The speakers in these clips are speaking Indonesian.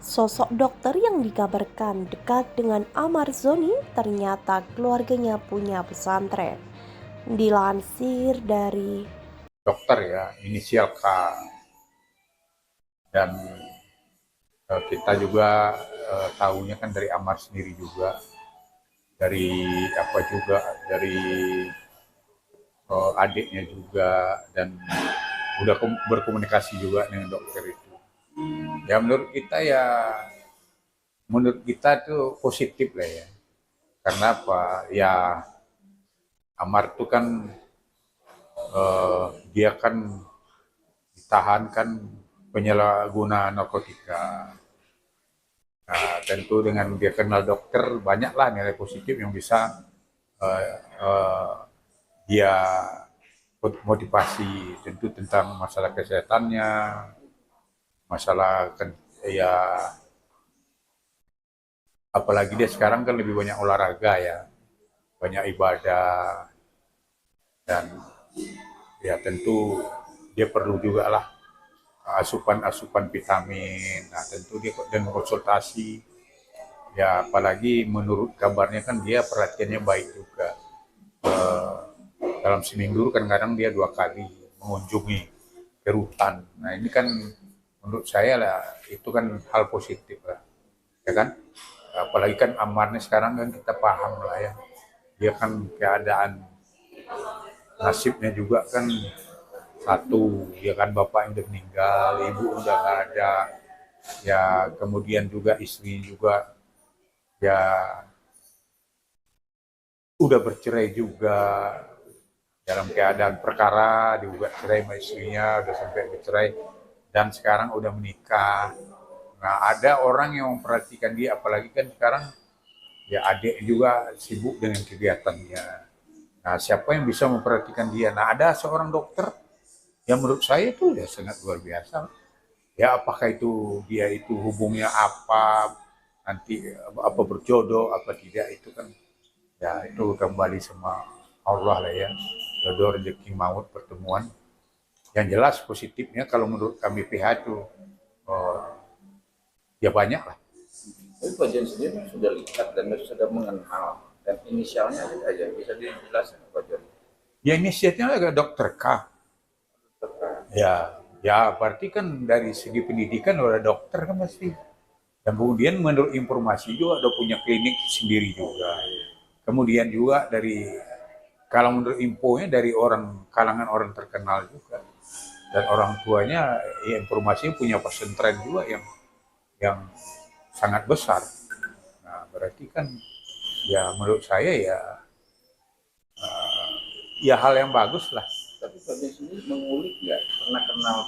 Sosok dokter yang dikabarkan dekat dengan Ahmad Zoni ternyata keluarganya punya pesantren. Dilansir dari Dokter ya, inisial K. Dan kita juga tahunya kan dari Amar sendiri juga, dari apa juga, dari adiknya juga, dan udah berkomunikasi juga dengan dokter itu. Ya menurut kita tuh positif lah ya. Karena apa? Ya Amar tuh kan dia kan ditahan kan penyalahguna narkotika. Nah, tentu dengan dia kenal dokter, banyaklah nilai positif yang bisa uh, uh, dia motivasi, tentu tentang masalah kesehatannya, masalah kan ya, apalagi dia sekarang kan lebih banyak olahraga ya, banyak ibadah, dan ya tentu dia perlu juga lah asupan-asupan vitamin. Nah tentu dia dengan konsultasi, ya apalagi menurut kabarnya kan dia perhatiannya baik juga. Dalam seminggu kan kadang dia 2 kali mengunjungi ke rutan. Nah ini kan menurut saya lah itu kan hal positif lah, ya kan? Apalagi kan amarnya sekarang kan kita paham lah ya. Dia kan keadaan nasibnya juga kan satu, ya kan bapak yang udah meninggal, ibu udah nggak ada, ya kemudian juga istri juga ya udah bercerai juga, dalam keadaan perkara digugat cerai sama istrinya, udah sampai bercerai, dan sekarang udah menikah. Nah ada orang yang memperhatikan dia, apalagi kan sekarang ya adik juga sibuk dengan kegiatannya. Nah siapa yang bisa memperhatikan dia? Nah ada seorang dokter yang menurut saya itu ya sangat luar biasa. Ya apakah itu dia itu hubungnya apa, nanti apa berjodoh apa tidak, itu kan ya itu kembali sama Allah lah ya, jodoh rezeki maut pertemuan. Yang jelas positifnya kalau menurut kami PH itu oh, ya banyak lah. Tapi Pak Jan sendiri sudah lihat dan sudah mengenal dan inisialnya aja bisa dijelaskan Pak Jan. Ya inisiatifnya agak dokter K. Ya berarti kan dari segi pendidikan udah dokter kan pasti. Dan kemudian menurut informasi juga udah punya klinik sendiri juga. Kemudian juga dari, kalau menurut infonya dari orang kalangan orang terkenal juga, dan orang tuanya ya informasinya punya pesantren juga yang sangat besar. Nah berarti kan ya menurut saya ya ya hal yang bagus lah. Tapi Pak Jan sendiri mengulik nggak pernah kenal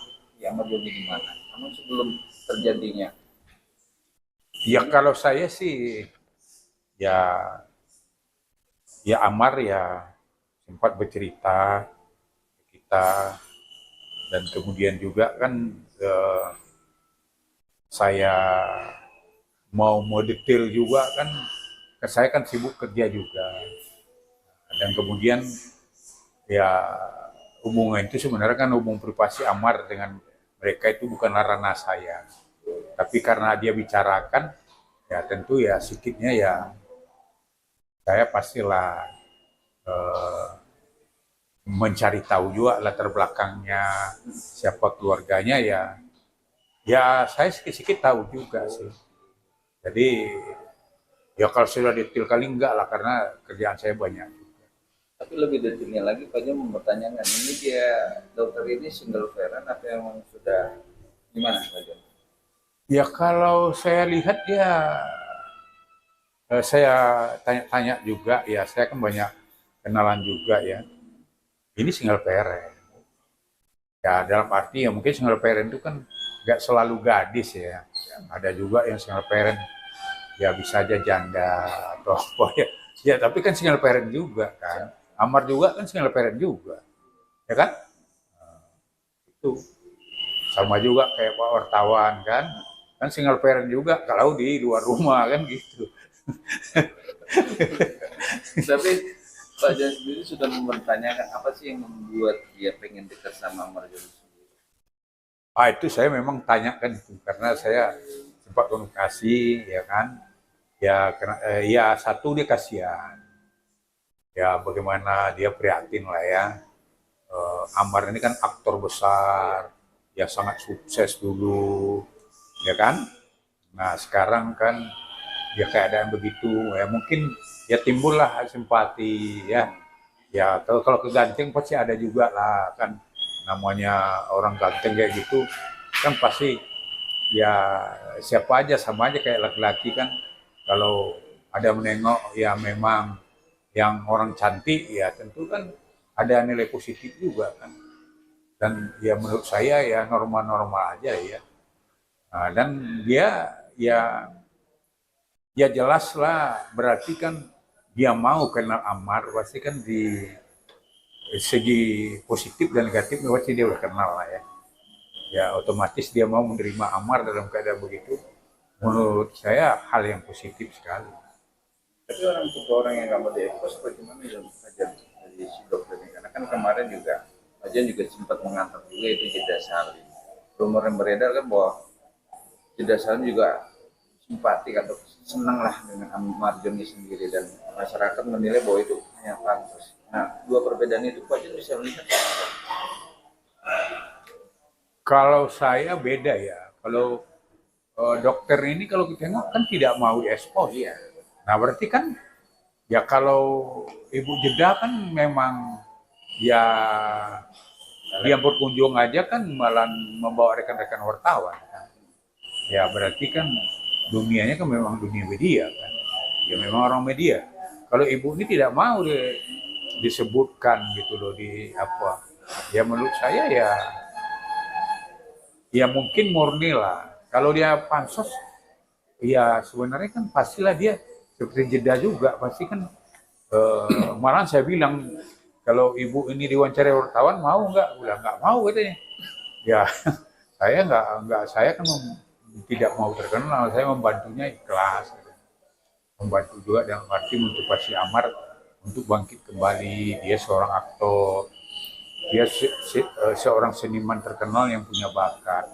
yang Joni di mana? Namun sebelum terjadinya Ya kalau saya sih ya ya Amar ya sempat bercerita ke kita, dan kemudian juga kan saya mau detail juga kan, saya kan sibuk kerja juga, dan kemudian ya hubungan itu sebenarnya kan hubungan privasi Amar dengan mereka itu bukanlah ranah saya, tapi karena dia bicarakan ya tentu ya sedikitnya ya saya pastilah eh, mencari tahu juga latar belakangnya, siapa keluarganya, ya ya saya sedikit-sedikit tahu juga sih. Jadi ya kalau sudah detail kali enggak lah, karena kerjaan saya banyak. tapi lebih detailnya lagi Pak Jan mempertanyakan ini dia dokter ini single parent apa yang sudah gimana Pak Jan? Ya kalau saya lihat ya, saya tanya-tanya juga ya, saya kan banyak kenalan juga ya. Ini single parent. Ya dalam arti ya mungkin single parent itu kan nggak selalu gadis ya. Ada juga yang single parent ya bisa aja janda atau apa ya. Ya tapi kan single parent juga kan. Amar juga kan single parent juga, ya kan? Itu sama juga kayak Pak wartawan kan, kan single parent juga kalau di luar rumah kan gitu. Tapi Pak Jan sendiri sudah mempertanyakan apa sih yang membuat dia pengen dekat sama Marjorie sendiri? Ah itu saya memang tanyakan itu karena saya tempat komunikasi, ya kan? Ya, ya satu dia kasihan. Ya bagaimana dia prihatin lah ya. Amar ini kan aktor besar, ya sangat sukses dulu, ya kan? Nah sekarang kan ya keadaan begitu, ya mungkin ya timbullah simpati ya. Ya kalau keganteng pasti ada juga lah kan, namanya orang ganteng kayak gitu kan pasti ya siapa aja sama aja kayak laki-laki kan, kalau ada menengok ya memang yang orang cantik ya tentu kan ada nilai positif juga kan, dan ya menurut saya ya normal-normal aja ya. Nah, dan dia ya ya jelas lah berarti kan dia mau kenal Amar pasti kan di segi positif dan negatif pasti dia udah kenal lah ya. Ya otomatis dia mau menerima Amar dalam keadaan begitu, menurut saya hal yang positif sekali. Tapi orang tipe orang yang nggak mau diekspos bagaimana ya Fajar dari si dokter ini? Karena kan kemarin juga Fajar juga sempat mengantar juga itu Jeda Salim. Rumor yang beredar kan bahwa Jeda Salim juga simpatik atau senang lah dengan Ahmad Joni sendiri, dan masyarakat menilai bahwa itu hanya pantas. Nah, dua perbedaan itu Fajar bisa melihat. Kalau saya beda ya, kalau dokter ini kalau kita tengok kan tidak mau diekspos. Iya. Nah berarti kan ya kalau Ibu Jeda kan memang ya dia berkunjung aja kan malah membawa rekan-rekan wartawan kan. Ya berarti kan dunianya kan memang dunia media kan. Ya memang orang media. Kalau Ibu ini tidak mau disebutkan gitu loh di apa. Ya menurut saya ya mungkin murni lah. Kalau dia pansos ya sebenarnya kan pastilah dia seperti Jeda juga pasti kan, malah saya bilang kalau ibu ini diwawancara wartawan mau nggak? Udah nggak mau katanya. Ya saya kan tidak mau terkenal, saya membantunya ikhlas, membantu juga dalam arti motivasi Amar untuk bangkit kembali. Dia seorang aktor, dia seorang seniman terkenal yang punya bakat.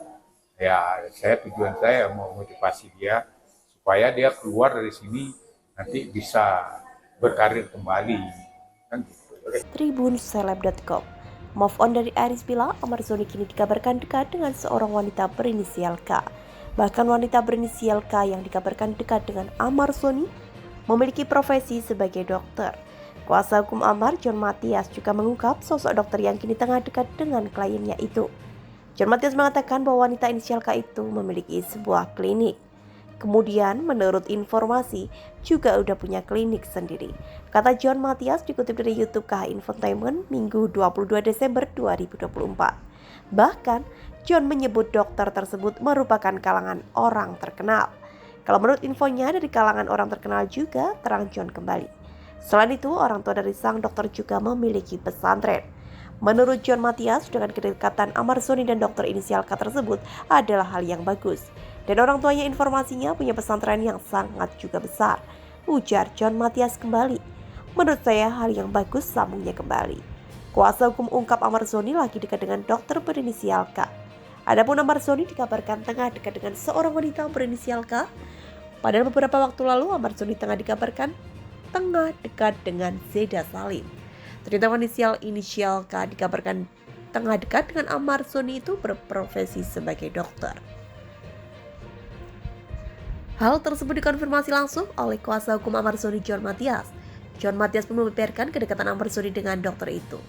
Ya tujuan saya mau motivasi dia supaya dia keluar dari sini nanti bisa berkarir kembali kan gitu. Tribunseleb.com. Move on dari Aris Bila, Amar Zoni kini dikabarkan dekat dengan seorang wanita berinisial K. Bahkan wanita berinisial K yang dikabarkan dekat dengan Amar Zoni memiliki profesi sebagai dokter. Kuasa hukum Amar, John Matias, juga mengungkap sosok dokter yang kini tengah dekat dengan kliennya itu. John Matias mengatakan bahwa wanita inisial K itu memiliki sebuah klinik. Kemudian menurut informasi juga udah punya klinik sendiri. Kata John Matias dikutip dari YouTube KH Infotainment Minggu 22 Desember 2024. Bahkan John menyebut dokter tersebut merupakan kalangan orang terkenal. Kalau menurut infonya dari kalangan orang terkenal juga, terang John kembali. Selain itu orang tua dari sang dokter juga memiliki pesantren. Menurut John Matias, dengan kedekatan Amar Zoni dan dokter inisial K tersebut adalah hal yang bagus. Dan orang tuanya informasinya punya pesantren yang sangat juga besar. Ujar John Matias kembali. Menurut saya hal yang bagus, sambungnya kembali. Kuasa hukum ungkap Amar Zoni lagi dekat dengan dokter berinisial K. Adapun Amar Zoni dikabarkan tengah dekat dengan seorang wanita berinisial K. Padahal beberapa waktu lalu Amar Zoni tengah dikabarkan tengah dekat dengan Jeda Salim. Ternyata inisial K dikabarkan tengah dekat dengan Amar Zoni itu berprofesi sebagai dokter. Hal tersebut dikonfirmasi langsung oleh kuasa hukum Amar Zoni, John Matias. John Matias pun membeberkan kedekatan Amar Zoni dengan dokter itu.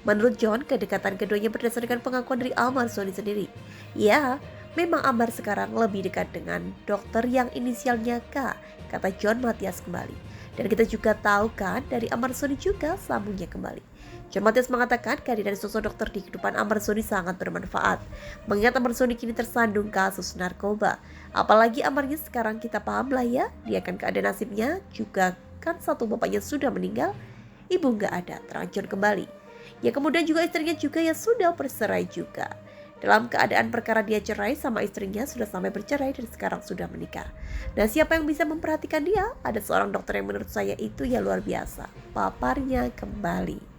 Menurut John, kedekatan keduanya berdasarkan pengakuan dari Amar Zoni sendiri. Ya, memang Amar sekarang lebih dekat dengan dokter yang inisialnya K, kata John Matias kembali. Dan kita juga tahu kan dari Amar Zoni juga sambungnya kembali. John Matias mengatakan kehadiran sosok dokter di kehidupan Amar Zoni sangat bermanfaat. Mengingat Amar Zoni kini tersandung kasus narkoba. Apalagi Amarnya sekarang kita paham lah ya, dia kan keadaan nasibnya juga kan satu bapaknya sudah meninggal, ibu nggak ada, terang John kembali. Ya kemudian juga istrinya juga ya sudah bercerai juga. Dalam keadaan perkara dia cerai sama istrinya sudah sampai bercerai dan sekarang sudah menikah. Dan siapa yang bisa memperhatikan dia? Ada seorang dokter yang menurut saya itu ya luar biasa. Paparnya kembali.